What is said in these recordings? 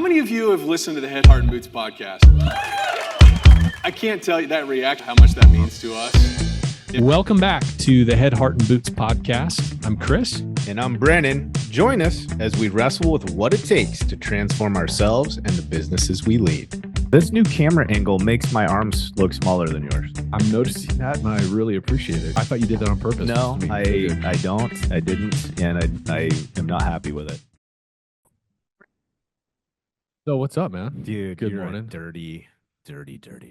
many of you have listened to the Head, Heart, and Boots podcast? I can't tell you that reaction, how much that means to us. Welcome back to the Head, Heart, and Boots podcast. I'm Chris. And I'm Brennan. Join us as we wrestle with what it takes to transform ourselves and the businesses we lead. This new camera angle makes my arms look smaller than yours. I'm noticing that, and I really appreciate it. I thought you did that on purpose. No, I don't. I didn't, and I am not happy with it. So what's up, man? Dude, Good you're morning. a dirty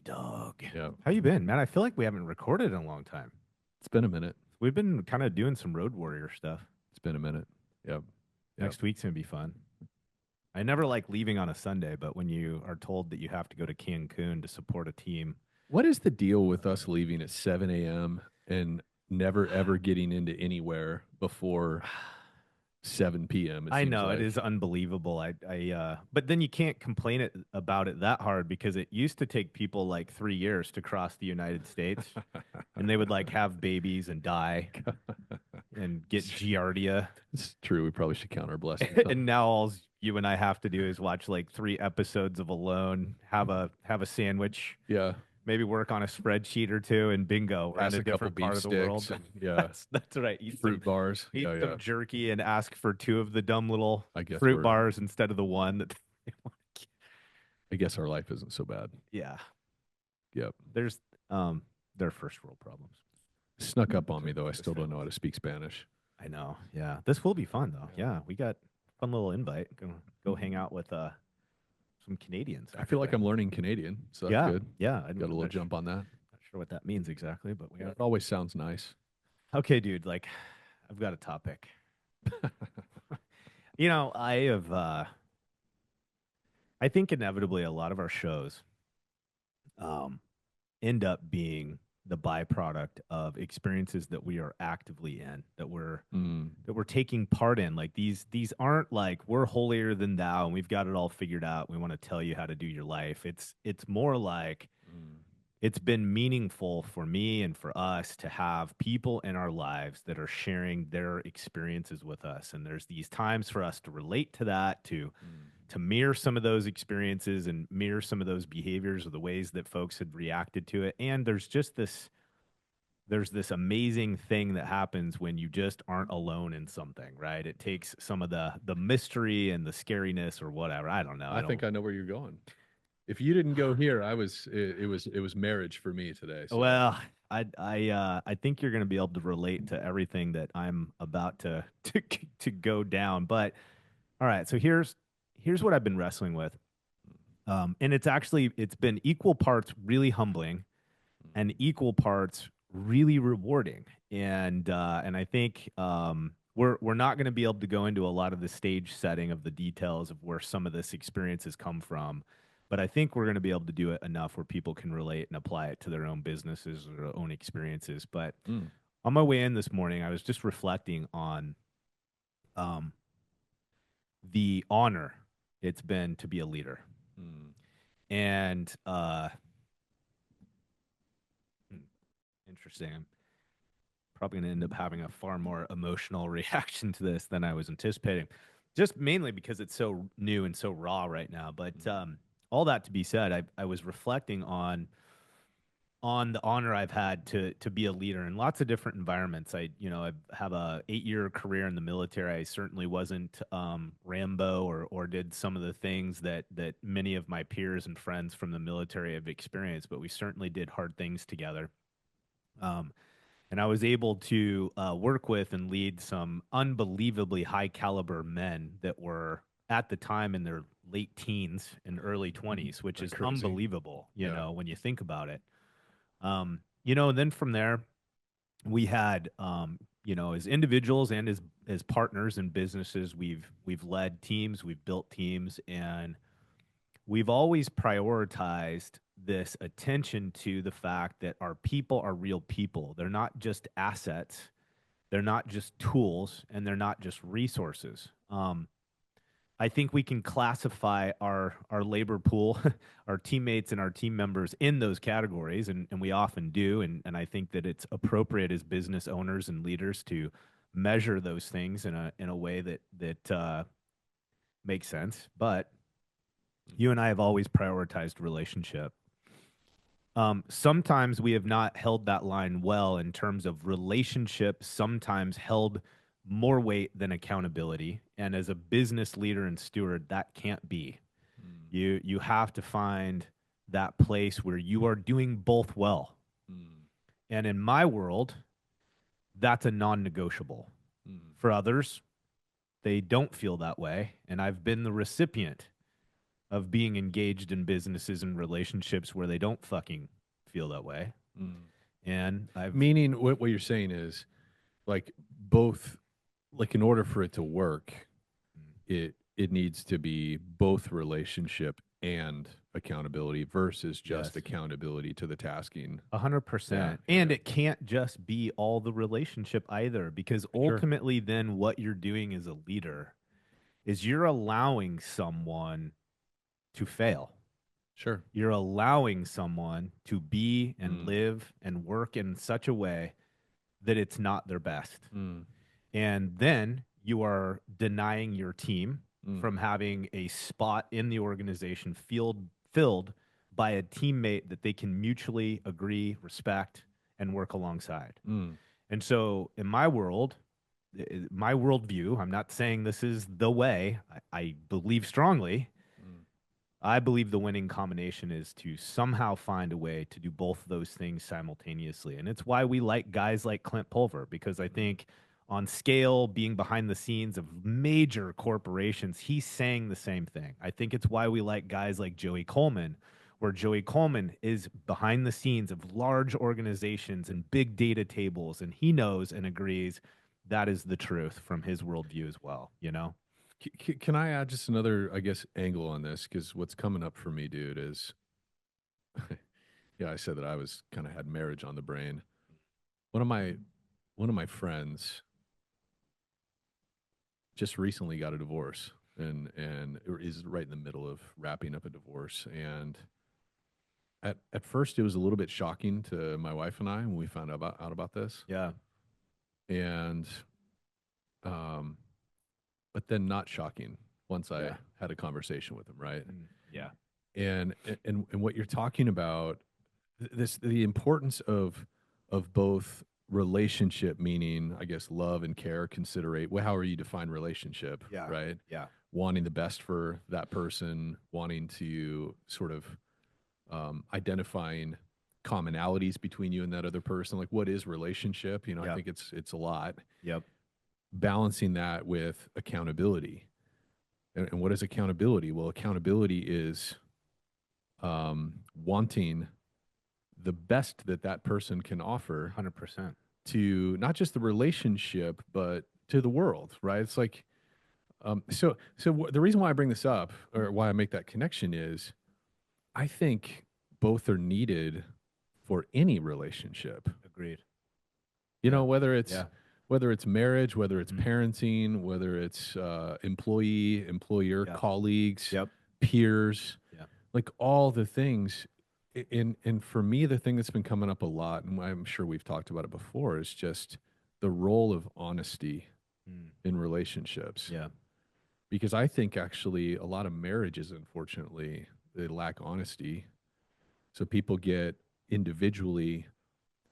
dog. Yeah, How you been, man? I feel like we haven't recorded in a long time. it's been a minute. We've been kind of doing some Road Warrior stuff. It's been a minute. Yep. Next week's going to be fun. I never like leaving on a Sunday, but when you are told that you have to go to Cancun to support a team. What is the deal with us leaving at 7 a.m. and never ever getting into anywhere before 7 p.m.? I know it is unbelievable. But then you can't complain about it that hard because it used to take people like 3 years to cross the United States, and they would like have babies and die and get giardia. It's true. We probably should count our blessings. And now all you and I have to do is watch like 3 episodes of Alone, have a sandwich, Yeah. maybe work on a spreadsheet or two, and bingo, we're in Ask a a couple different part of the beef world. sticks. Yeah. That's right. Eat Fruit bars. Eat Yeah, some yeah. jerky and ask for 2 of the dumb little I guess fruit we're- bars instead of the one that they want to keep. I guess our life isn't so bad. Yeah. Yep. There's their first world problems. Snuck up on me, though. I still don't know how to speak Spanish. I know. Yeah. This will be fun though. Yeah. We got a fun little invite. Go hang out with some Canadians. I feel like I'm learning Canadian, so that's yeah. good. Yeah. Got a little jump on that. Not sure what that means exactly, but we got It always sounds nice. Okay, dude, like I've got a topic. You know, I think inevitably a lot of our shows end up being the byproduct of experiences that we are actively in, that we're taking part in. Like these aren't like we're holier than thou and we've got it all figured out. We want to tell you how to do your life. It's more like it's been meaningful for me and for us to have people in our lives that are sharing their experiences with us. And there's these times for us to relate to that, to mirror some of those experiences and mirror some of those behaviors or the ways that folks had reacted to it. And there's this amazing thing that happens when you just aren't alone in something, right? It takes some of the mystery and the scariness or whatever. I don't know. I think I know where you're going. If you didn't go here, it was marriage for me today. So. Well, I think you're going to be able to relate to everything that I'm about to go down. But all right, so here's what I've been wrestling with, and it's been equal parts really humbling, and equal parts really rewarding. And I think we're not going to be able to go into a lot of the stage setting of the details of where some of this experience has come from. But I think we're going to be able to do it enough where people can relate and apply it to their own businesses or their own experiences. But on my way in this morning, I was just reflecting on the honor it's been to be a leader. And interesting. I'm probably going to end up having a far more emotional reaction to this than I was anticipating, just mainly because it's so new and so raw right now. But all that to be said, I was reflecting on the honor I've had to be a leader in lots of different environments. I have a 8-year career in the military. I certainly wasn't Rambo or did some of the things that many of my peers and friends from the military have experienced, but we certainly did hard things together. And I was able to work with and lead some unbelievably high caliber men that were at the time in their late teens and early 20s, which is crazy. Unbelievable, you know, when you think about it. And then from there, we had, as individuals and as partners in businesses, we've led teams, we've built teams, and we've always prioritized this attention to the fact that our people are real people. They're not just assets, they're not just tools, and they're not just resources. I think we can classify our labor pool, our teammates and our team members in those categories, and we often do. And I think that it's appropriate as business owners and leaders to measure those things in a way that makes sense. But You and I have always prioritized relationship. Sometimes we have not held that line well in terms of relationship, sometimes held more weight than accountability. And as a business leader and steward, that can't be. You have to find that place where you are doing both well. And in my world, that's a non-negotiable. For others, they don't feel that way. And I've been the recipient of being engaged in businesses and relationships where they don't fucking feel that way. And I've Meaning what you're saying is like both, like in order for it to work, it needs to be both relationship and accountability versus just accountability to the tasking. 100%. And it can't just be all the relationship either, because ultimately then what you're doing as a leader is you're allowing someone to fail. Sure. You're allowing someone to be and live and work in such a way that it's not their best. And then you are denying your team from having a spot in the organization filled by a teammate that they can mutually agree, respect, and work alongside. And so in my world, my worldview, I'm not saying this is the way, I believe strongly. I believe the winning combination is to somehow find a way to do both of those things simultaneously. And it's why we like guys like Clint Pulver, because I think on scale, being behind the scenes of major corporations, he's saying the same thing. I think it's why we like guys like Joey Coleman, where Joey Coleman is behind the scenes of large organizations and big data tables, and he knows and agrees that is the truth from his worldview as well, you know? Can I add just another, I guess, angle on this? Because what's coming up for me, dude, is, I said that I was kind of had marriage on the brain. One of my friends just recently got a divorce and is right in the middle of wrapping up a divorce. And at first, it was a little bit shocking to my wife and I when we found out about this. Yeah. And but then not shocking once I had a conversation with him, right? Yeah. And what you're talking about, the importance of both relationship, meaning I guess love and care, considerate. Well, however you define relationship, right? Yeah. Wanting the best for that person, wanting to sort of identifying commonalities between you and that other person. Like, what is relationship? I think it's a lot. Yep. Balancing that with accountability. And what is accountability? Well, accountability is wanting the best that person can offer 100%. to not just the relationship, but to the world, right? It's like, the reason why I bring this up or why I make that connection is I think both are needed for any relationship. Agreed. Whether it's marriage, whether it's parenting, whether it's employee, employer, colleagues, peers, like all the things. And for me, the thing that's been coming up a lot, and I'm sure we've talked about it before, is just the role of honesty in relationships. Yeah. Because I think actually a lot of marriages, unfortunately, they lack honesty. So people get individually,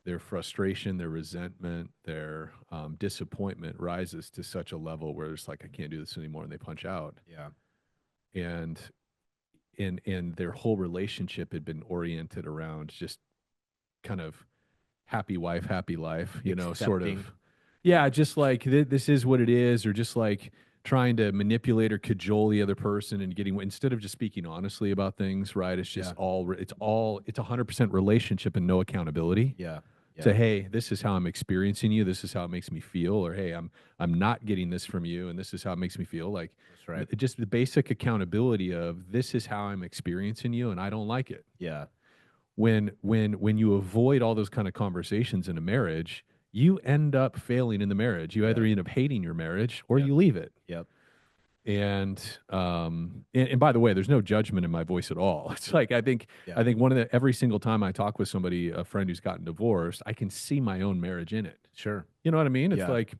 their frustration, their resentment, their disappointment rises to such a level where it's like, I can't do this anymore, and they punch out. Yeah. And their whole relationship had been oriented around just kind of happy wife, happy life, sort of. Yeah, just like this is what it is, or just like trying to manipulate or cajole the other person and getting, instead of just speaking honestly about things, right? It's just it's 100% relationship and no accountability. Yeah. To, hey, this is how I'm experiencing you. This is how it makes me feel. Or, hey, I'm not getting this from you, and this is how it makes me feel. Like, that's right. Just the basic accountability of this is how I'm experiencing you, and I don't like it. Yeah. When you avoid all those kind of conversations in a marriage, you end up failing in the marriage. You either end up hating your marriage or you leave it. Yep. And by the way, there's no judgment in my voice at all. It's like I think every single time I talk with somebody, a friend who's gotten divorced, I can see my own marriage in it. Sure. You know what I mean? It's like,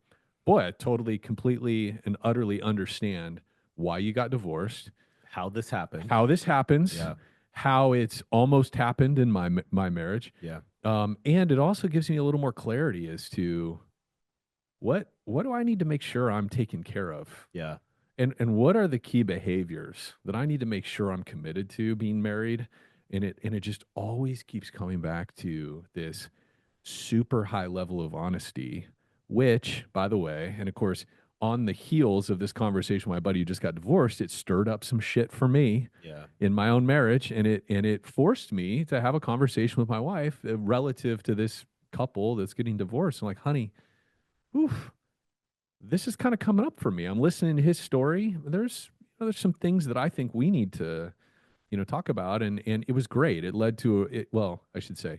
boy, I totally, completely, and utterly understand why you got divorced. how this happened. how this happens, Yeah. how it's almost happened in my marriage. Yeah. And it also gives me a little more clarity as to what do I need to make sure I'm taking care of? Yeah. And what are the key behaviors that I need to make sure I'm committed to being married? And it just always keeps coming back to this super high level of honesty, which, by the way, and of course, on the heels of this conversation with my buddy who just got divorced, it stirred up some shit for me Yeah. in my own marriage, and it forced me to have a conversation with my wife relative to this couple that's getting divorced. I'm like, honey, oof, this is kind of coming up for me. I'm listening to his story. There's some things that I think we need to, talk about, and it was great. It led to it. Well, I should say,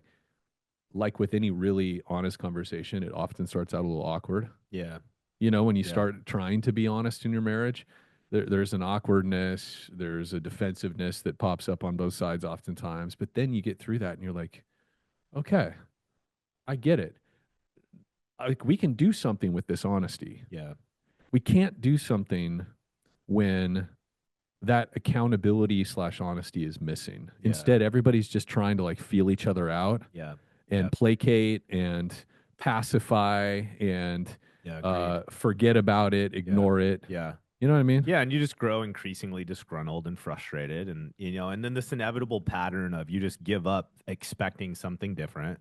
like with any really honest conversation, it often starts out a little awkward. Yeah. When you Yeah. start trying to be honest in your marriage, there's an awkwardness, there's a defensiveness that pops up on both sides oftentimes. But then you get through that, and you're like, okay, I get it. Like, we can do something with this honesty. Yeah. We can't do something when that accountability / honesty is missing. Yeah. Instead, everybody's just trying to like feel each other out Yeah. and Yeah. placate and pacify and Yeah. Agreed. forget about it, ignore it. Yeah. You know what I mean? Yeah, and you just grow increasingly disgruntled and frustrated, and and then this inevitable pattern of you just give up expecting something different.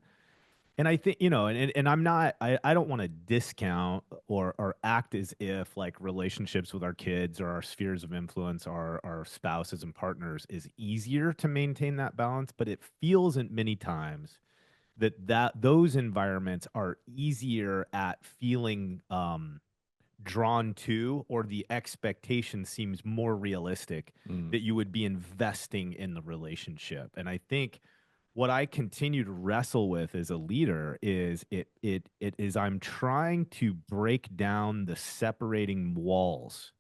And I think, and I'm not, I don't want to discount or act as if like relationships with our kids or our spheres of influence, our spouses and partners is easier to maintain that balance, but it feels in many times that those environments are easier at feeling drawn to, or the expectation seems more realistic that you would be investing in the relationship. And I think what I continue to wrestle with as a leader is it is I'm trying to break down the separating walls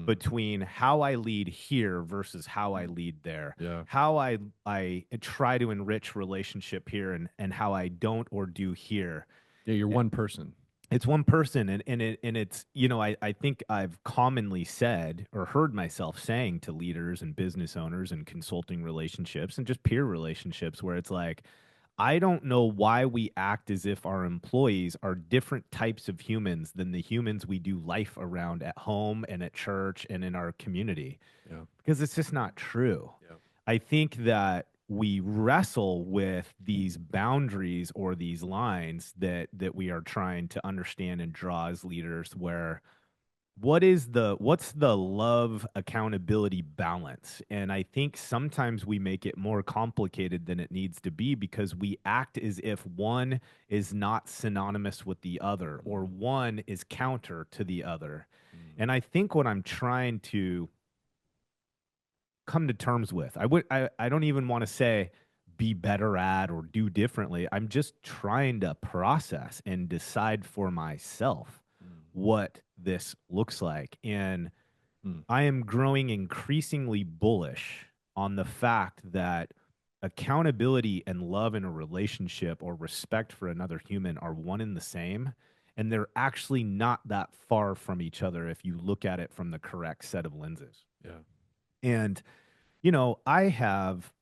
between how I lead here versus how I lead there. Yeah. How I try to enrich relationship here and how I don't or do here. Yeah, you're one person. It's one person, and it's I think I've commonly said or heard myself saying to leaders and business owners and consulting relationships and just peer relationships where it's like, I don't know why we act as if our employees are different types of humans than the humans we do life around at home and at church and in our community. Yeah. Because it's just not true. Yeah. I think that we wrestle with these boundaries or these lines that we are trying to understand and draw as leaders, where what's the love accountability balance? And I think sometimes we make it more complicated than it needs to be because we act as if one is not synonymous with the other or one is counter to the other. And I think what I'm trying to come to terms with, I don't even want to say be better at or do differently. I'm just trying to process and decide for myself what this looks like. And I am growing increasingly bullish on the fact that accountability and love in a relationship or respect for another human are one and the same. And they're actually not that far from each other if you look at it from the correct set of lenses. Yeah. And, I have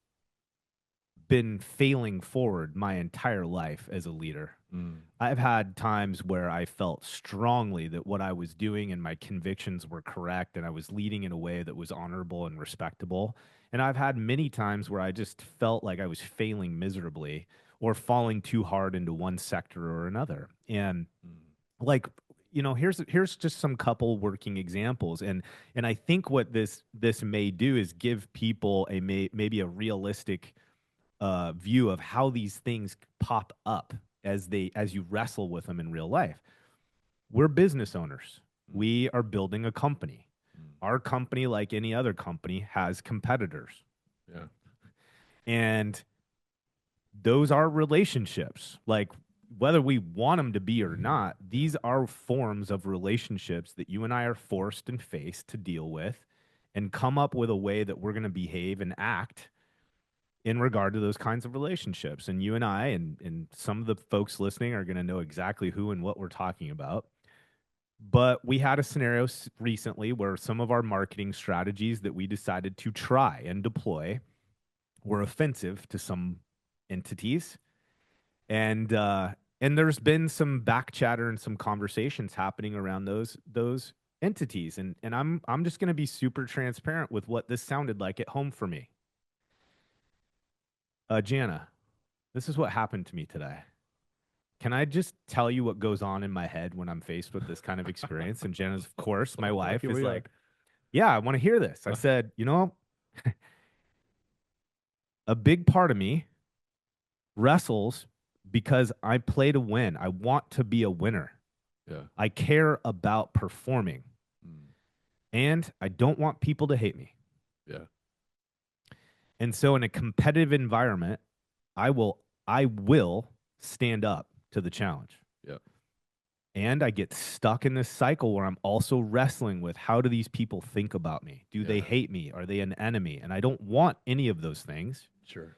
been failing forward my entire life as a leader. I've had times where I felt strongly that what I was doing and my convictions were correct, and I was leading in a way that was honorable and respectable. And I've had many times where I just felt like I was failing miserably or falling too hard into one sector or another. And like, here's just some couple working examples. And I think what this may do is give people maybe a realistic view of how these things pop up as you wrestle with them in real life. We're business owners. We are building a company. Our company, like any other company, has competitors. Yeah. And those are relationships. Like, whether we want them to be or not, these are forms of relationships that you and I are forced and faced to deal with and come up with a way that we're going to behave and act in regard to those kinds of relationships. And you and I and some of the folks listening are going to know exactly who and what we're talking about. But we had a scenario recently where some of our marketing strategies that we decided to try and deploy were offensive to some entities. And there's been some back chatter and some conversations happening around those entities. And I'm just going to be super transparent with what this sounded like at home for me. Jana, this is what happened to me today. Can I just tell you what goes on in my head when I'm faced with this kind of experience? And Jana's, of course, my wife, is like, yeah, I want to hear this. I said, you know, a big part of me wrestles because I play to win. I want to be a winner. Yeah. I care about performing. And I don't want people to hate me. Yeah. And so in a competitive environment, I will stand up to the challenge. Yeah. And I get stuck in this cycle where I'm also wrestling with, how do these people think about me? Do they hate me? Are they an enemy? And I don't want any of those things. Sure.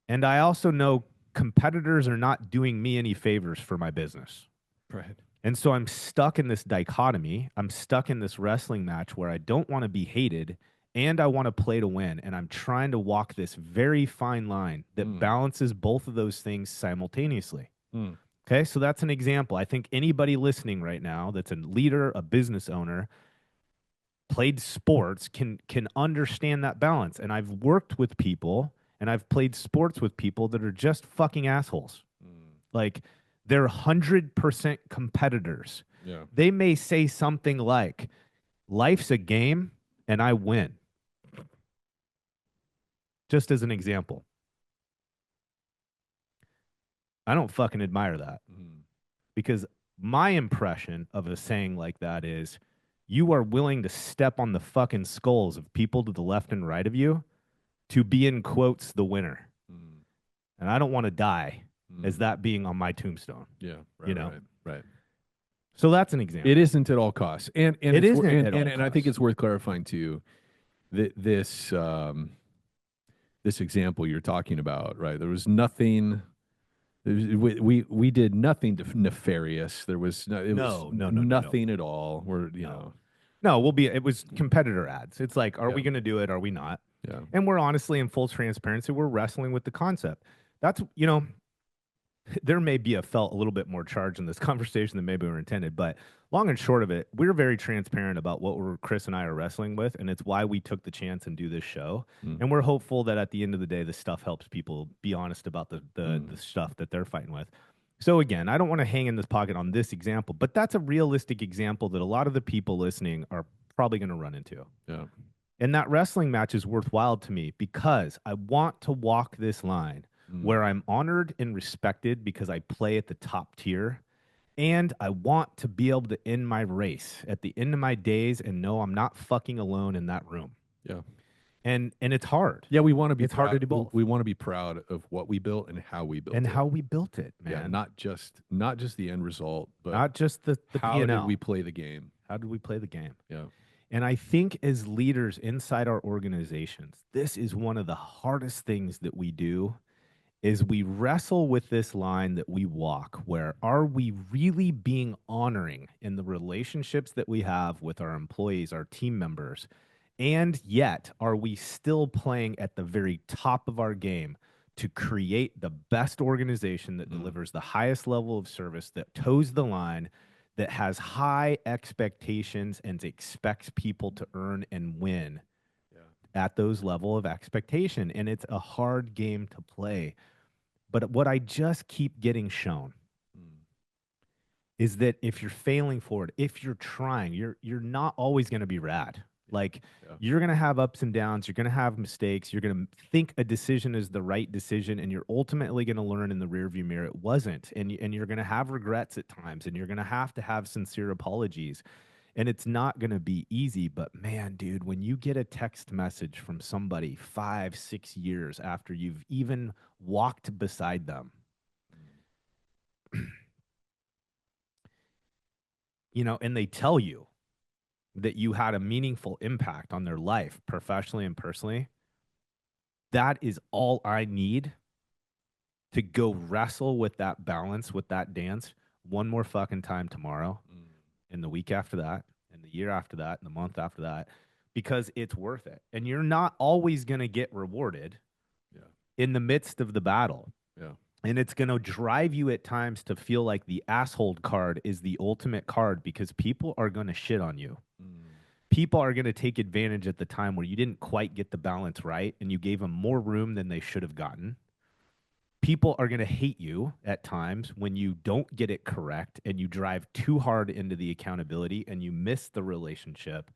And I also know competitors are not doing me any favors for my business. Right. And so I'm stuck in this dichotomy. I'm stuck in this wrestling match where I don't want to be hated and I want to play to win. And I'm trying to walk this very fine line that balances both of those things simultaneously. Okay, so that's an example. I think anybody listening right now that's a leader, a business owner, played sports can understand that balance. And I've worked with people and I've played sports with people that are just fucking assholes. Like, they're 100% competitors. Yeah. They may say something like, life's a game and I win. Just as an example. I don't fucking admire that. Because my impression of a saying like that is, you are willing to step on the fucking skulls of people to the left and right of you to be, in quotes, the winner. And I don't want to die as that being on my tombstone. Yeah. Right, you know? Right. So that's an example. It isn't at all costs. And it it's, isn't at all and I think costs. it's worth clarifying too that this example you're talking about, right? There was nothing. We did nothing nefarious. There was nothing at all. We're No, it was competitor ads. It's like, are we going to do it? Are we not? Yeah. And we're honestly, in full transparency, we're wrestling with the concept. That's, there may be felt a little bit more charge in this conversation than maybe we were intended, but long and short of it, we're very transparent about what Chris and I are wrestling with, and it's why we took the chance and do this show. And we're hopeful that at the end of the day, this stuff helps people be honest about the stuff that they're fighting with. So again, I don't want to hang in this pocket on this example, but that's a realistic example that a lot of the people listening are probably going to run into. Yeah. And that wrestling match is worthwhile to me because I want to walk this line where I'm honored and respected because I play at the top tier. And I want to be able to end my race at the end of my days and know I'm not fucking alone in that room. Yeah. And it's hard. Yeah, we want to be. It's hard to do both. We want to be proud of what we built and how we built it. And how we built it, man. Yeah, not just the end result, but not just the how P&L. did we play the game? How did we play the game? Yeah. And I think as leaders inside our organizations, this is one of the hardest things that we do is we wrestle with this line that we walk, where are we really being honoring in the relationships that we have with our employees, our team members, and yet are we still playing at the very top of our game to create the best organization that delivers the highest level of service, that toes the line, that has high expectations and expects people to earn and win at those level of expectation. And it's a hard game to play. But what I just keep getting shown is that if you're failing forward, if you're trying, you're not always going to be rad. Like, you're going to have ups and downs. You're going to have mistakes. You're going to think a decision is the right decision, and you're ultimately going to learn in the rearview mirror it wasn't. And you're going to have regrets at times, and you're going to have sincere apologies. And it's not going to be easy. But man, dude, when you get a text message from somebody 5-6 years after you've even walked beside them, and they tell you that you had a meaningful impact on their life, professionally and personally, that is all I need to go wrestle with that balance, with that dance one more fucking time tomorrow and the week after that, and the year after that, and the month after that, because it's worth it. And you're not always going to get rewarded in the midst of the battle. Yeah. And it's going to drive you at times to feel like the asshole card is the ultimate card because people are going to shit on you. People are going to take advantage at the time where you didn't quite get the balance right and you gave them more room than they should have gotten. People are going to hate you at times when you don't get it correct and you drive too hard into the accountability and you miss the relationship.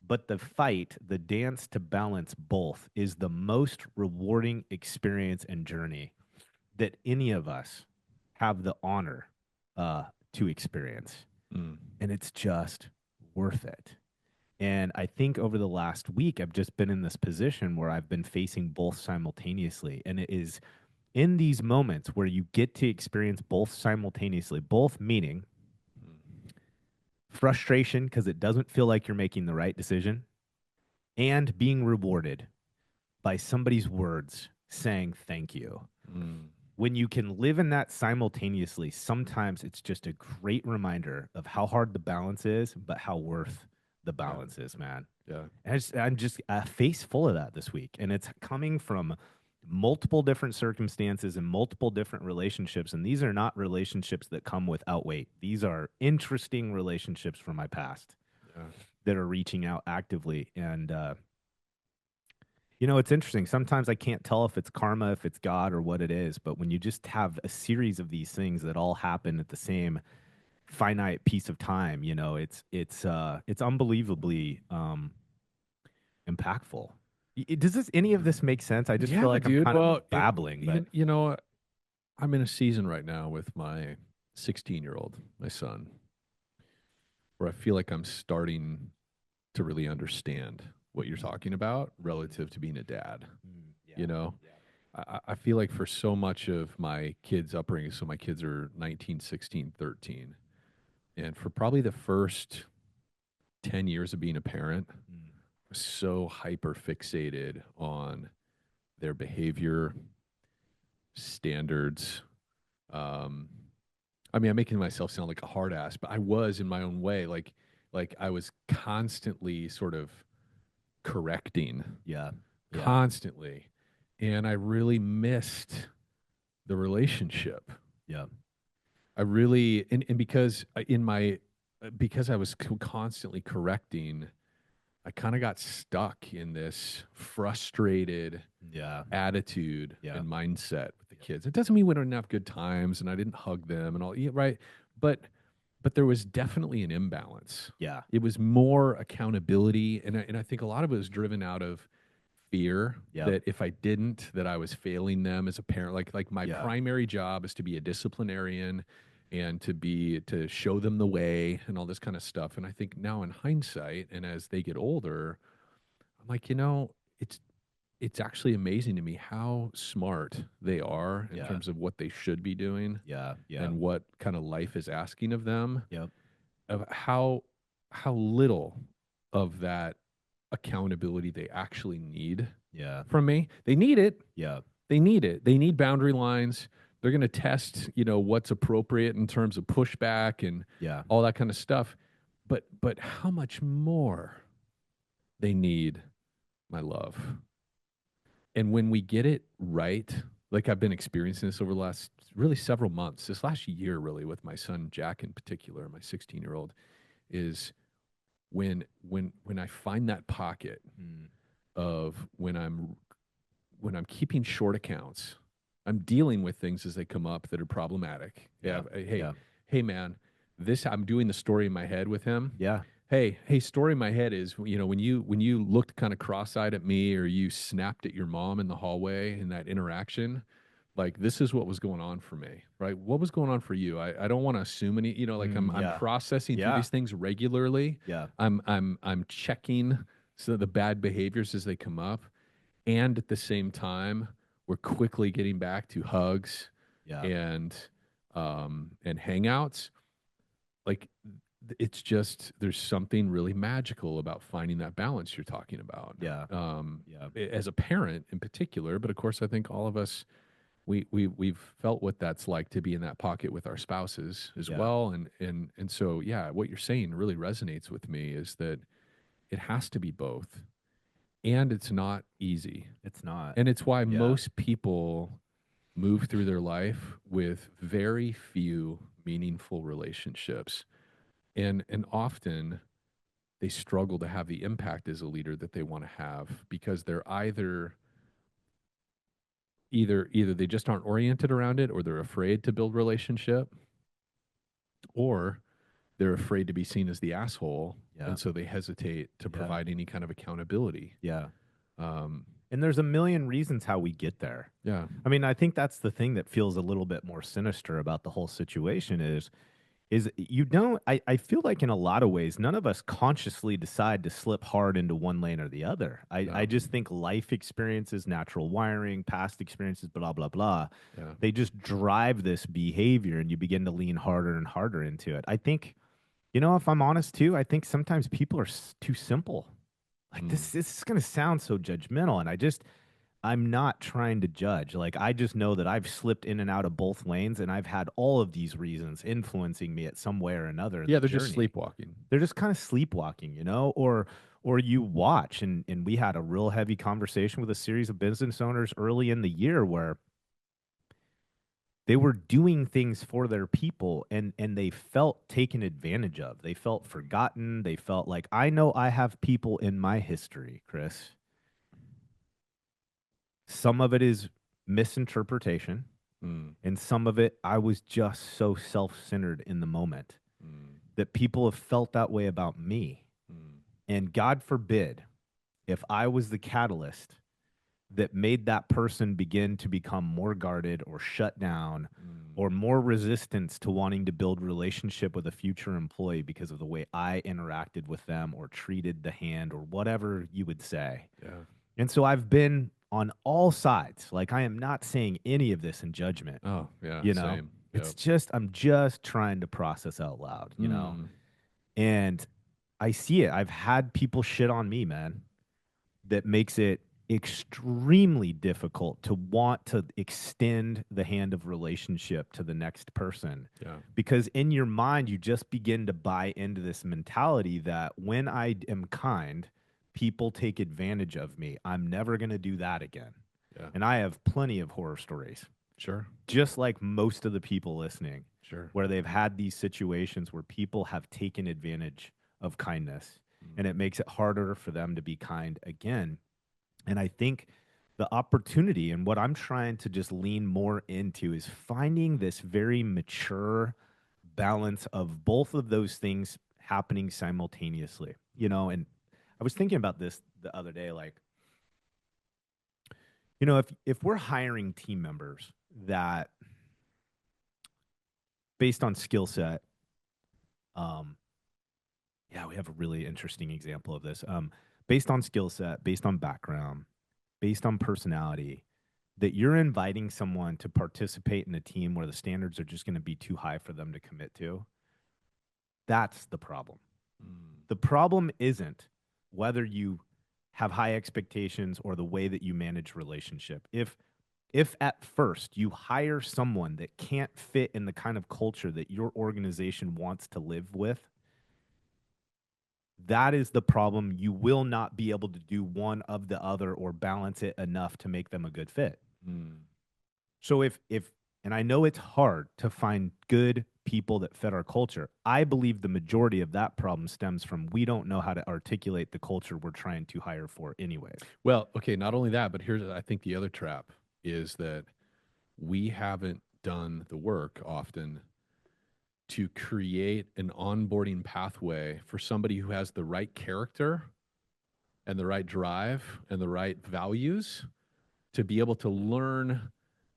But the fight, the dance to balance both, is the most rewarding experience and journey that any of us have the honor to experience. And it's just worth it. And I think over the last week, I've just been in this position where I've been facing both simultaneously. And it is in these moments where you get to experience both simultaneously, both meaning frustration because it doesn't feel like you're making the right decision, and being rewarded by somebody's words saying thank you. When you can live in that simultaneously, sometimes it's just a great reminder of how hard the balance is, but how worth the balance is, man. Yeah. And I'm just a face full of that this week. And it's coming from multiple different circumstances and multiple different relationships. And these are not relationships that come without weight. These are interesting relationships from my past that are reaching out actively. And, you know, it's interesting. Sometimes I can't tell if it's karma, if it's God, or what it is. But when you just have a series of these things that all happen at the same finite piece of time, you know, it's unbelievably impactful. Does any of this make sense? I just feel like I'm kind of babbling. But you know, I'm in a season right now with my 16-year-old, my son, where I feel like I'm starting to really understand what you're talking about relative to being a dad. You know, I feel like for so much of my kids' upbringing, so my kids are 19, 16, 13. And for probably the first 10 years of being a parent, I was so hyper fixated on their behavior, standards. I mean, I'm making myself sound like a hard ass, but I was in my own way. Like I was constantly sort of correcting. Constantly. And I really missed the relationship. I really, and because because I was constantly correcting, I kind of got stuck in this frustrated attitude and mindset with the kids. It doesn't mean we don't have good times and I didn't hug them and all, right? But there was definitely an imbalance. It was more accountability, and I think a lot of it was driven out of fear that if I didn't, that I was failing them as a parent. Like my primary job is to be a disciplinarian and to show them the way and all this kind of stuff. And I think now in hindsight, and as they get older, I'm like, you know, it's actually amazing to me how smart they are in terms of what they should be doing. And what kind of life is asking of them. Of how little of that accountability they actually need from me. They need it. They need it. They need boundary lines. They're going to test, you know, what's appropriate in terms of pushback and all that kind of stuff. But how much more they need my love. And when we get it right, like I've been experiencing this over the last really several months, this last year really with my son Jack in particular, my 16-year-old, is when I find that pocket of when I'm keeping short accounts, I'm dealing with things as they come up that are problematic. Hey man, I'm doing the story in my head with him. Hey, story in my head is, you know, when you looked kind of cross-eyed at me or you snapped at your mom in the hallway in that interaction, like this is what was going on for me, right? What was going on for you? I don't want to assume any, you know, like I'm processing through these things regularly. I'm checking the bad behaviors as they come up. And at the same time, we're quickly getting back to hugs and hangouts. Like it's just, there's something really magical about finding that balance you're talking about. As a parent in particular, but of course I think all of us, we've felt what that's like to be in that pocket with our spouses as well. And so, yeah, what you're saying really resonates with me is that it has to be both. And it's not easy. It's not. And it's why most people move through their life with very few meaningful relationships. And often they struggle to have the impact as a leader that they want to have because they're either they just aren't oriented around it, or they're afraid to build relationship, or they're afraid to be seen as the asshole. And so they hesitate to provide any kind of accountability. And there's a million reasons how we get there. I mean, I think that's the thing that feels a little bit more sinister about the whole situation is you don't, I feel like in a lot of ways, none of us consciously decide to slip hard into one lane or the other. I just think life experiences, natural wiring, past experiences, blah, blah, blah. They just drive this behavior and you begin to lean harder and harder into it. I think, you know, if I'm honest too, I think sometimes people are too simple. Like this is going to sound so judgmental. And I'm not trying to judge. Like, I just know that I've slipped in and out of both lanes and I've had all of these reasons influencing me at some way or another. Yeah, they're just sleepwalking. They're just kind of sleepwalking, you know, or you watch and we had a real heavy conversation with a series of business owners early in the year where they were doing things for their people and they felt taken advantage of. They felt forgotten. They felt like, I know I have people in my history, Chris. Some of it is misinterpretation, and some of it I was just so self-centered in the moment that people have felt that way about me. And God forbid if I was the catalyst that made that person begin to become more guarded or shut down or more resistance to wanting to build relationship with a future employee because of the way I interacted with them or treated the hand or whatever you would say. And so I've been on all sides. Like, I am not saying any of this in judgment. You know, same. it's just, I'm just trying to process out loud, you know, and I see it. I've had people shit on me, man, that makes it extremely difficult to want to extend the hand of relationship to the next person. Because in your mind, you just begin to buy into this mentality that when I am kind, people take advantage of me. I'm never going to do that again. And I have plenty of horror stories. Just like most of the people listening. Where they've had these situations where people have taken advantage of kindness and it makes it harder for them to be kind again. And I think the opportunity and what I'm trying to just lean more into is finding this very mature balance of both of those things happening simultaneously, you know. And I was thinking about this the other day, like, you know, if we're hiring team members that based on skill set, we have a really interesting example of this. Based on skill set, based on background, based on personality, that you're inviting someone to participate in a team where the standards are just going to be too high for them to commit to. That's the problem. The problem isn't whether you have high expectations or the way that you manage relationship. If at first you hire someone that can't fit in the kind of culture that your organization wants to live with, that is the problem. You will not be able to do one of the other or balance it enough to make them a good fit. So if and I know it's hard to find good people that fit our culture, I believe the majority of that problem stems from we don't know how to articulate the culture we're trying to hire for anyways. Well, okay, not only that, but here's, I think the other trap is that we haven't done the work often to create an onboarding pathway for somebody who has the right character and the right drive and the right values to be able to learn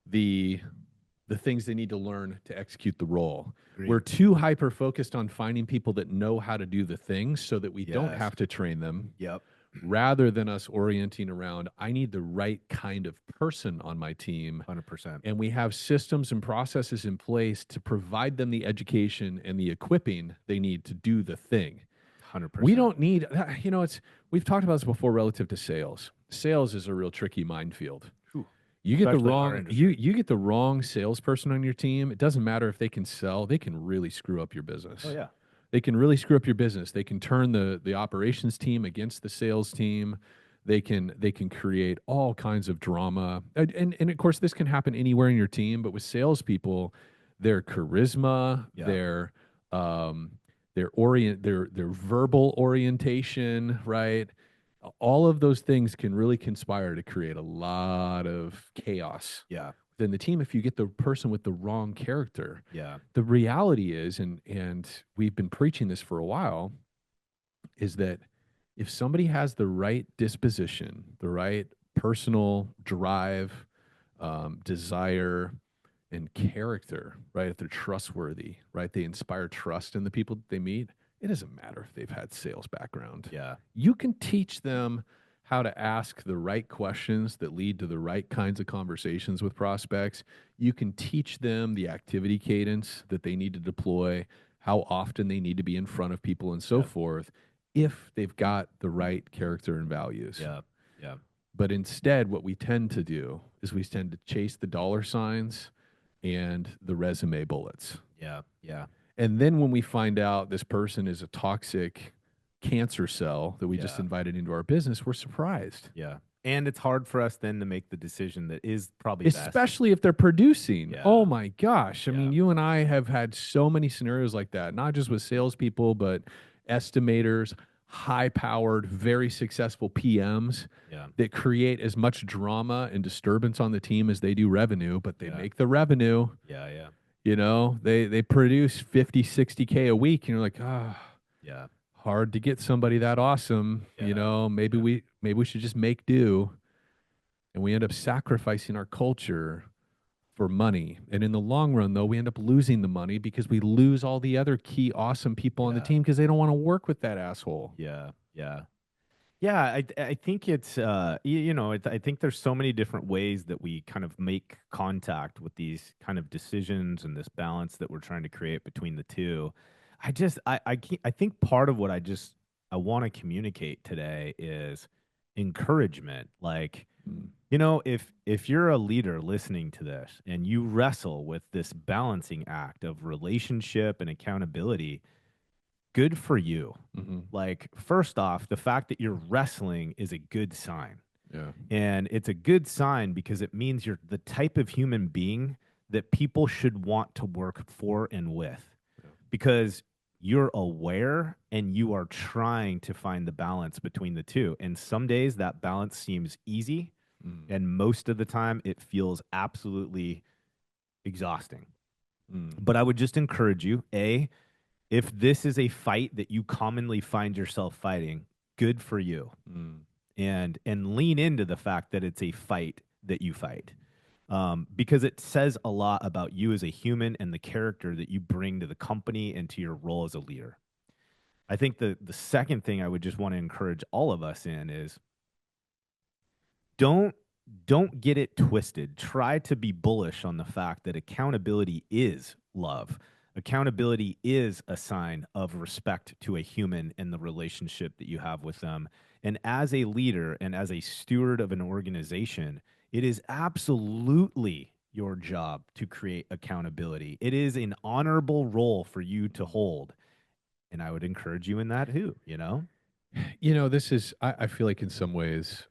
the things they need to learn to execute the role. Agreed. We're too hyper focused on finding people that know how to do the things so that we don't have to train them. Rather than us orienting around, I need the right kind of person on my team. 100%. And we have systems and processes in place to provide them the education and the equipping they need to do the thing. 100%. We don't need, you know, we've talked about this before relative to sales. Sales is a real tricky minefield. You get the Especially in our wrong industry. you get the wrong salesperson on your team. It doesn't matter if they can sell; they can really screw up your business. Oh yeah. They can really screw up your business. They can turn the operations team against the sales team. They can create all kinds of drama, and of course this can happen anywhere in your team. But with salespeople, their charisma, Yeah. their verbal orientation, right? All of those things can really conspire to create a lot of chaos Yeah. within the team if you get the person with the wrong character. Yeah. The reality is, and we've been preaching this for a while, is that if somebody has the right disposition, the right personal drive, desire, and character, right? If they're trustworthy, right? They inspire trust in the people that they meet. It doesn't matter if they've had sales background. Yeah. You can teach them how to ask the right questions that lead to the right kinds of conversations with prospects. You can teach them the activity cadence that they need to deploy, how often they need to be in front of people, and so Yeah. forth, if they've got the right character and values. Yeah. Yeah. But instead, what we tend to do is we tend to chase the dollar signs and the resume bullets. Yeah. Yeah. And then when we find out this person is a toxic cancer cell that we just Yeah. invited into our business, we're surprised. Yeah. And it's hard for us then to make the decision that is probably best. Especially if they're producing. Yeah. Oh my gosh. I Yeah. mean, you and I have had so many scenarios like that, not just with salespeople, but estimators, high powered, very successful PMs Yeah. that create as much drama and disturbance on the team as they do revenue, but they Yeah. make the revenue. Yeah. Yeah. You know, they produce 50, 60K a week, and you're like, Yeah. hard to get somebody that awesome. Yeah. You know, maybe we should just make do. And we end up sacrificing our culture for money. And in the long run, though, we end up losing the money because we lose all the other key awesome people on the Yeah. team because they don't want to work with that asshole. Yeah. Yeah. Yeah, I think it's I think there's so many different ways that we kind of make contact with these kind of decisions and this balance that we're trying to create between the two. I think part of what I want to communicate today is encouragement. Like, if you're a leader listening to this and you wrestle with this balancing act of relationship and accountability, good for you. Mm-hmm. Like, first off, the fact that you're wrestling is a good sign. Yeah. And it's a good sign because it means you're the type of human being that people should want to work for and with. Yeah. Because you're aware and you are trying to find the balance between the two. And some days that balance seems easy. And most of the time it feels absolutely exhausting. But I would just encourage you, if this is a fight that you commonly find yourself fighting, good for you. And lean into the fact that it's a fight that you fight. Because it says a lot about you as a human and the character that you bring to the company and to your role as a leader. I think the second thing I would just want to encourage all of us in is don't get it twisted. Try to be bullish on the fact that accountability is love. Accountability is a sign of respect to a human and the relationship that you have with them. And as a leader and as a steward of an organization, it is absolutely your job to create accountability. It is an honorable role for you to hold. And I would encourage you in that too, This is, I feel like in some ways,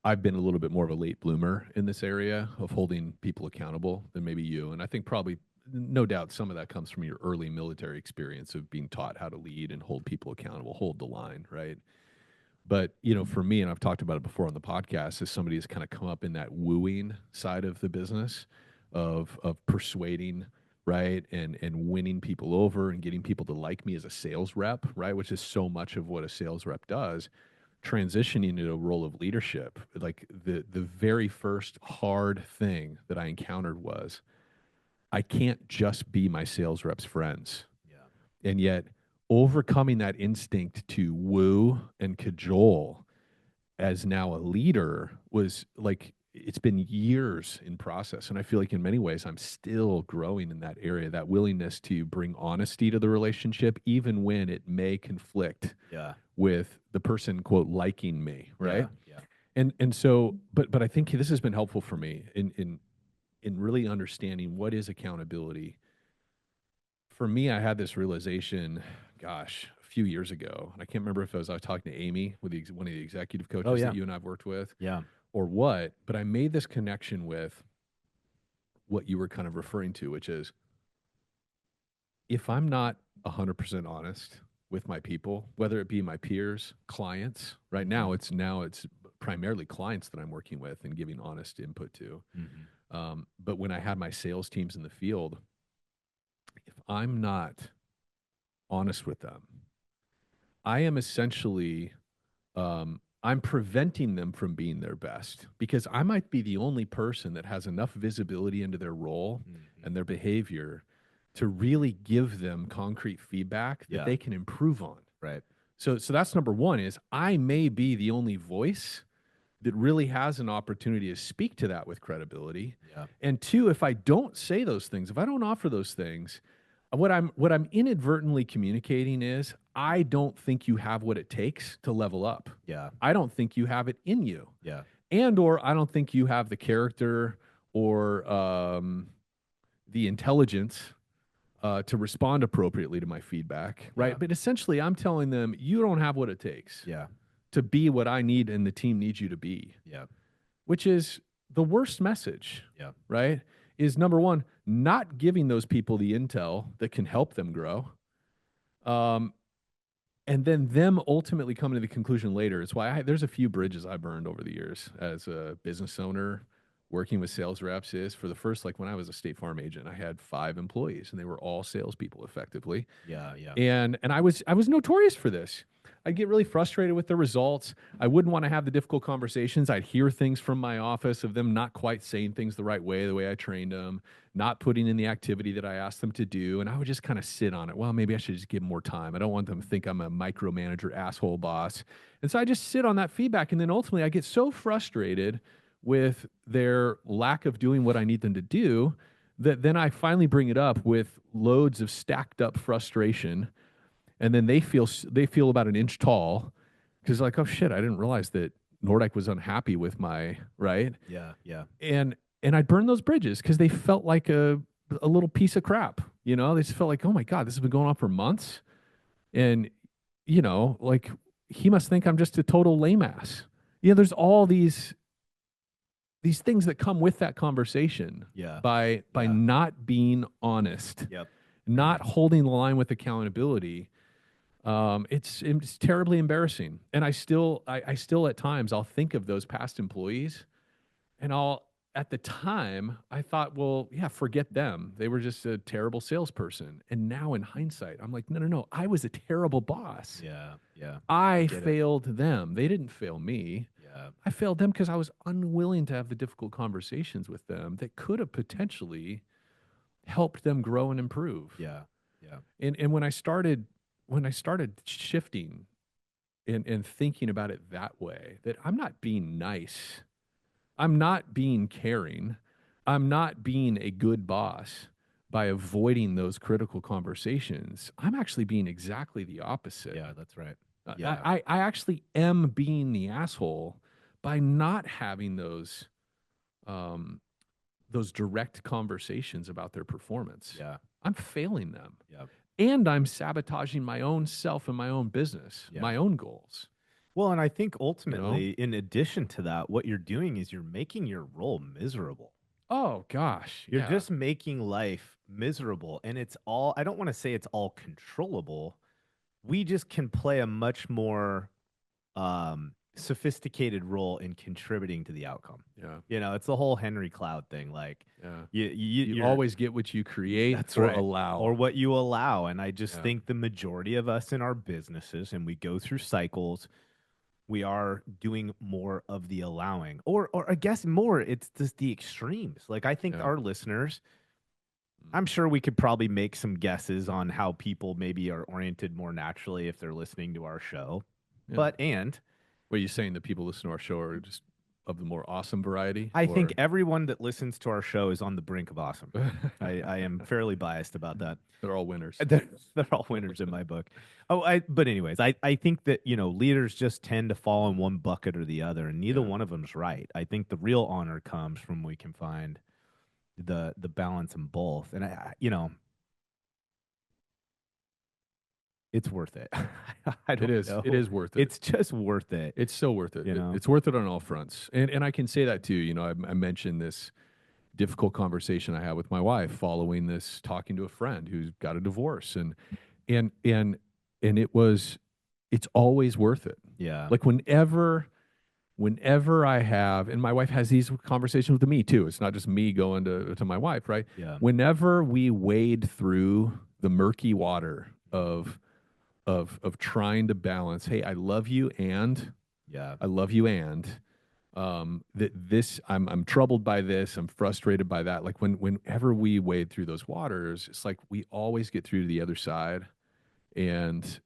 I've been a little bit more of a late bloomer in this area of holding people accountable than maybe you. And I think probably, no doubt, some of that comes from your early military experience of being taught how to lead and hold people accountable, hold the line, right? But, for me, and I've talked about it before on the podcast, as somebody who's kind of come up in that wooing side of the business of persuading, right? And winning people over and getting people to like me as a sales rep, right? Which is so much of what a sales rep does. Transitioning into a role of leadership, like the very first hard thing that I encountered was I can't just be my sales reps' friends. Yeah. And yet overcoming that instinct to woo and cajole as now a leader was like, it's been years in process. And I feel like in many ways, I'm still growing in that area, that willingness to bring honesty to the relationship, even when it may conflict with the person, quote, liking me, right? Yeah. And so, but I think this has been helpful for me in really understanding what is accountability. For me, I had this realization, gosh, a few years ago, and I can't remember if I was talking to Amy with one of the executive coaches yeah. that you and I've worked with, Yeah. or what. But I made this connection with what you were kind of referring to, which is if I'm not 100% honest with my people, whether it be my peers, clients, right now it's primarily clients that I'm working with and giving honest input to. But when I had my sales teams in the field, if I'm not honest with them, I am essentially I'm preventing them from being their best because I might be the only person that has enough visibility into their role and their behavior to really give them concrete feedback that they can improve on. Right. So that's number one is I may be the only voice that really has an opportunity to speak to that with credibility. Yeah. And two, if I don't say those things, if I don't offer those things, what I'm inadvertently communicating is I don't think you have what it takes to level up. Yeah. I don't think you have it in you. Yeah. And or I don't think you have the character or the intelligence to respond appropriately to my feedback, right? Yeah. But essentially, I'm telling them you don't have what it takes to be what I need and the team needs you to be. Yeah. Which is the worst message. Yeah. Right? Is number one, not giving those people the intel that can help them grow. And then them ultimately coming to the conclusion later. It's why there's a few bridges I burned over the years as a business owner working with sales reps is for the first, like when I was a State Farm agent, I had 5 employees and they were all salespeople effectively. Yeah. Yeah. And I was notorious for this. I'd get really frustrated with the results. I wouldn't want to have the difficult conversations. I'd hear things from my office of them not quite saying things the way I trained them, not putting in the activity that I asked them to do. And I would just kind of sit on it. Well, maybe I should just give them more time. I don't want them to think I'm a micromanager asshole boss. And so I just sit on that feedback. And then ultimately I get so frustrated with their lack of doing what I need them to do that then I finally bring it up with loads of stacked up frustration. And then they feel about an inch tall because like, oh shit, I didn't realize that Nordyke was unhappy with my, right? Yeah. Yeah. And I'd burn those bridges because they felt like a little piece of crap. You know, they just felt like, oh my God, this has been going on for months. And, you know, like he must think I'm just a total lame ass. You know, there's all these things that come with that conversation by not being honest, not holding the line with accountability. It's terribly embarrassing. And I still at times I'll think of those past employees and at the time I thought, well, yeah, forget them. They were just a terrible salesperson. And now in hindsight, I'm like, no. I was a terrible boss. Yeah. Yeah. I failed them. They didn't fail me. Yeah. I failed them because I was unwilling to have the difficult conversations with them that could have potentially helped them grow and improve. Yeah. Yeah. And when I started shifting and thinking about it that way, that I'm not being nice, I'm not being caring, I'm not being a good boss by avoiding those critical conversations, I'm actually being exactly the opposite. Yeah, that's right. Yeah. I actually am being the asshole by not having those direct conversations about their performance. Yeah. I'm failing them. Yeah. And I'm sabotaging my own self and my own business, my own goals. Well, and I think ultimately, in addition to that, what you're doing is you're making your role miserable. Oh, gosh. You're just making life miserable. And I don't want to say it's all controllable. We just can play a much more sophisticated role in contributing to the outcome. Yeah. You know, it's the whole Henry Cloud thing. Like, you always get what you create allow. Or what you allow. And I just think the majority of us in our businesses, and we go through cycles, we are doing more of the allowing. Or I guess more, it's just the extremes. Like, I think our listeners, I'm sure we could probably make some guesses on how people maybe are oriented more naturally if they're listening to our show. Yeah. What are you saying? The people listening to our show are just of the more awesome variety? I think or- everyone that listens to our show is on the brink of awesome. I am fairly biased about that. They're all winners. They're all winners in my book. But anyways, I think that, leaders just tend to fall in one bucket or the other, and neither one of them's right. I think the real honor comes from we can find the balance in both. And it's worth it. I don't know. It is worth it. It's just worth it. It's so worth it. You know? It's worth it on all fronts. And I can say that too. I mentioned this difficult conversation I had with my wife following this, talking to a friend who's got a divorce, and it's always worth it. Yeah. Like whenever I have, and my wife has these conversations with me too. It's not just me going to my wife, right? Yeah. Whenever we wade through the murky water of trying to balance, hey, I love you and I love you and I'm troubled by this, I'm frustrated by that. Like whenever we wade through those waters, it's like we always get through to the other side, and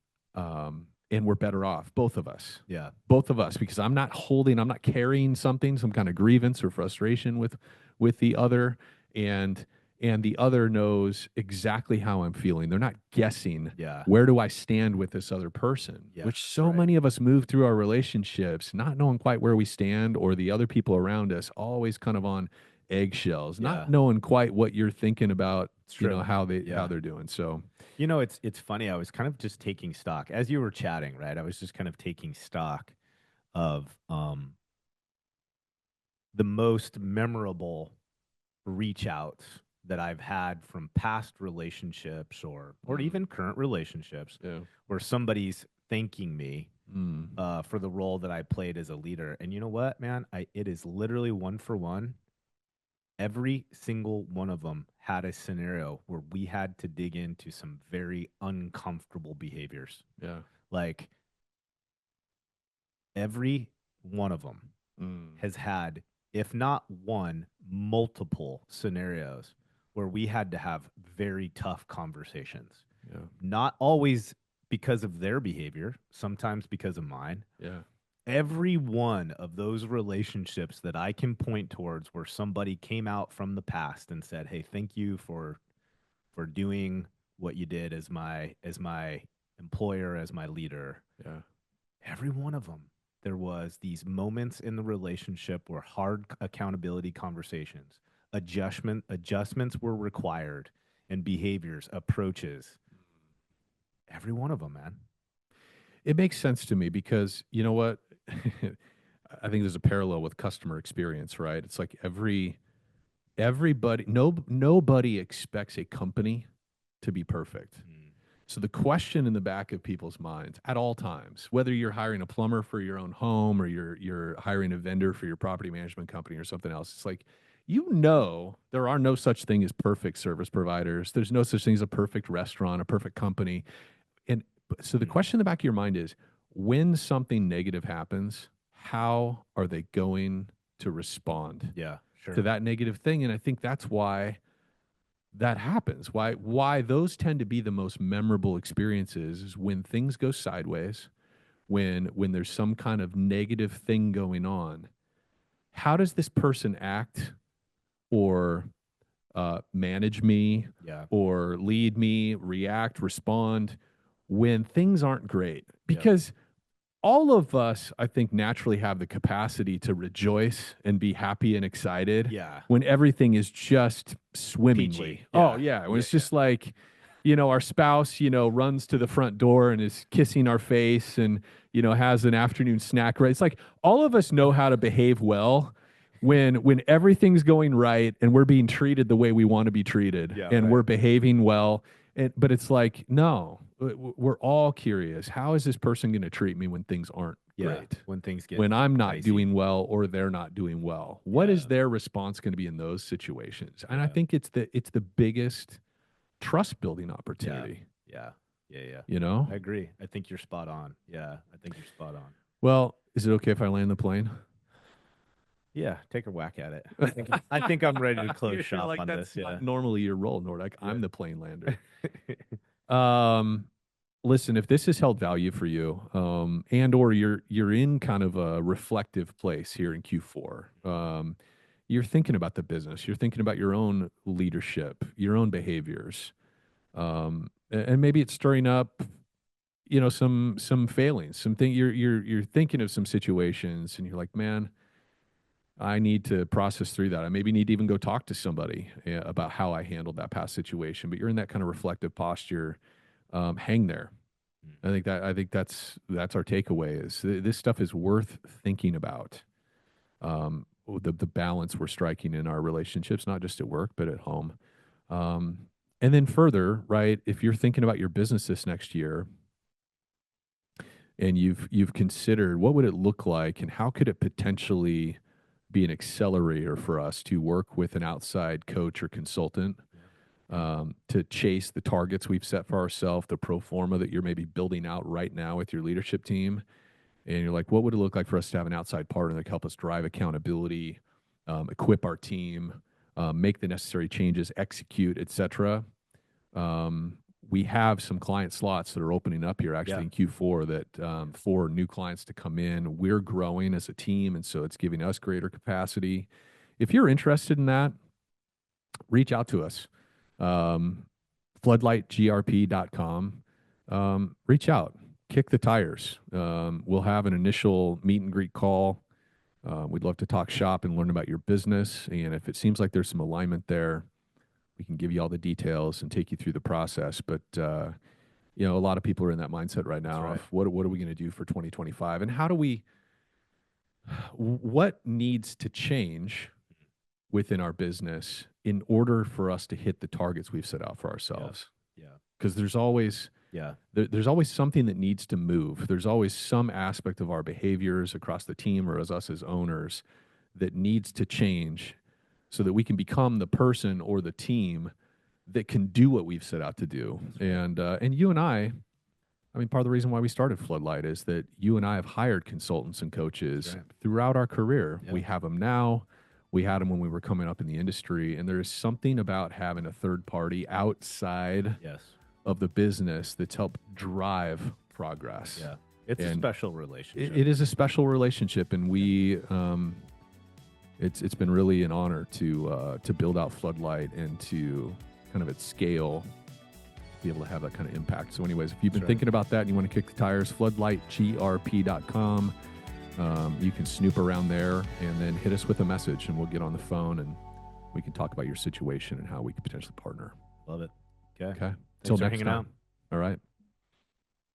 we're better off, both of us. Yeah. Both of us, because I'm not carrying something, some kind of grievance or frustration with the other, and the other knows exactly how I'm feeling. They're not guessing, where do I stand with this other person, which so many of us move through our relationships not knowing quite where we stand, or the other people around us always kind of on eggshells, not knowing quite what you're thinking about, how they're doing. So, it's funny. I was kind of just taking stock as you were chatting, right? I was just kind of taking stock of the most memorable reach outs that I've had from past relationships or even current relationships, where somebody's thanking me for the role that I played as a leader. And you know what, man? It is literally one for one. Every single one of them had a scenario where we had to dig into some very uncomfortable behaviors. Yeah. Like every one of them has had, if not one, multiple scenarios where we had to have very tough conversations. Yeah. Not always because of their behavior, sometimes because of mine. Yeah. Every one of those relationships that I can point towards where somebody came out from the past and said, "Hey, thank you for doing what you did as my employer, as my leader." Yeah. Every one of them, there was these moments in the relationship where hard accountability conversations, adjustments were required, and behaviors, approaches. Every one of them, man. It makes sense to me because you know what? I think there's a parallel with customer experience, right? It's like nobody expects a company to be perfect. So the question in the back of people's minds at all times, whether you're hiring a plumber for your own home or you're hiring a vendor for your property management company or something else, it's like, there are no such thing as perfect service providers. There's no such thing as a perfect restaurant, a perfect company. And so the question in the back of your mind is, when something negative happens, how are they going to respond to that negative thing? And I think that's why that happens. Why those tend to be the most memorable experiences is when things go sideways, when there's some kind of negative thing going on. How does this person act or manage me or lead me, react, respond when things aren't great? Because all of us, I think, naturally have the capacity to rejoice and be happy and excited when everything is just swimmingly. Oh, yeah. When it's just like, our spouse, runs to the front door and is kissing our face and, has an afternoon snack, right? It's like all of us know how to behave well when everything's going right and we're being treated the way we want to be treated and we're behaving well. But it's like, no, we're all curious. How is this person going to treat me when things aren't great? When I'm not doing well or they're not doing well, what is their response going to be in those situations? And I think it's the biggest trust building opportunity. Yeah. I agree. I think you're spot on. Yeah, I think you're spot on. Well, is it okay if I land the plane? Yeah, take a whack at it. I think I'm ready to close shop on this. Not normally your role, Nordic. I'm the plane lander. listen, if this has held value for you, and or you're in kind of a reflective place here in Q4, you're thinking about the business, you're thinking about your own leadership, your own behaviors, and maybe it's stirring up, some failings, something you're thinking of some situations, and you're like, man, I need to process through that. I maybe need to even go talk to somebody about how I handled that past situation. But you're in that kind of reflective posture. Hang there. I think that's our takeaway is this stuff is worth thinking about. The balance we're striking in our relationships, not just at work, but at home. And then further, right, if you're thinking about your business this next year and you've considered what would it look like and how could it potentially be an accelerator for us to work with an outside coach or consultant to chase the targets we've set for ourselves, the pro forma that you're maybe building out right now with your leadership team. And you're like, what would it look like for us to have an outside partner that can help us drive accountability, equip our team, make the necessary changes, execute, et cetera. We have some client slots that are opening up here actually in Q4 that for new clients to come in. We're growing as a team, and so it's giving us greater capacity. If you're interested in that, reach out to us. Floodlightgrp.com. Reach out, kick the tires. We'll have an initial meet and greet call. We'd love to talk shop and learn about your business. And if it seems like there's some alignment there, we can give you all the details and take you through the process. But, a lot of people are in that mindset right now of what are we going to do for 2025? And what needs to change within our business in order for us to hit the targets we've set out for ourselves? Yeah. Because there's always something that needs to move. There's always some aspect of our behaviors across the team or as us as owners that needs to change so that we can become the person or the team that can do what we've set out to do. And you and I mean, part of the reason why we started Floodlight is that you and I have hired consultants and coaches throughout our career. Yeah. We have them now. We had them when we were coming up in the industry. And there is something about having a third party outside of the business that's helped drive progress. Yeah. It's a special relationship. It is a special relationship. And we, it's been really an honor to build out Floodlight and to kind of at scale be able to have that kind of impact. So anyways, if you've been thinking about that and you want to kick the tires, floodlightgrp.com. You can snoop around there and then hit us with a message and we'll get on the phone and we can talk about your situation and how we could potentially partner. Love it. Okay. Till next time. Out. All right.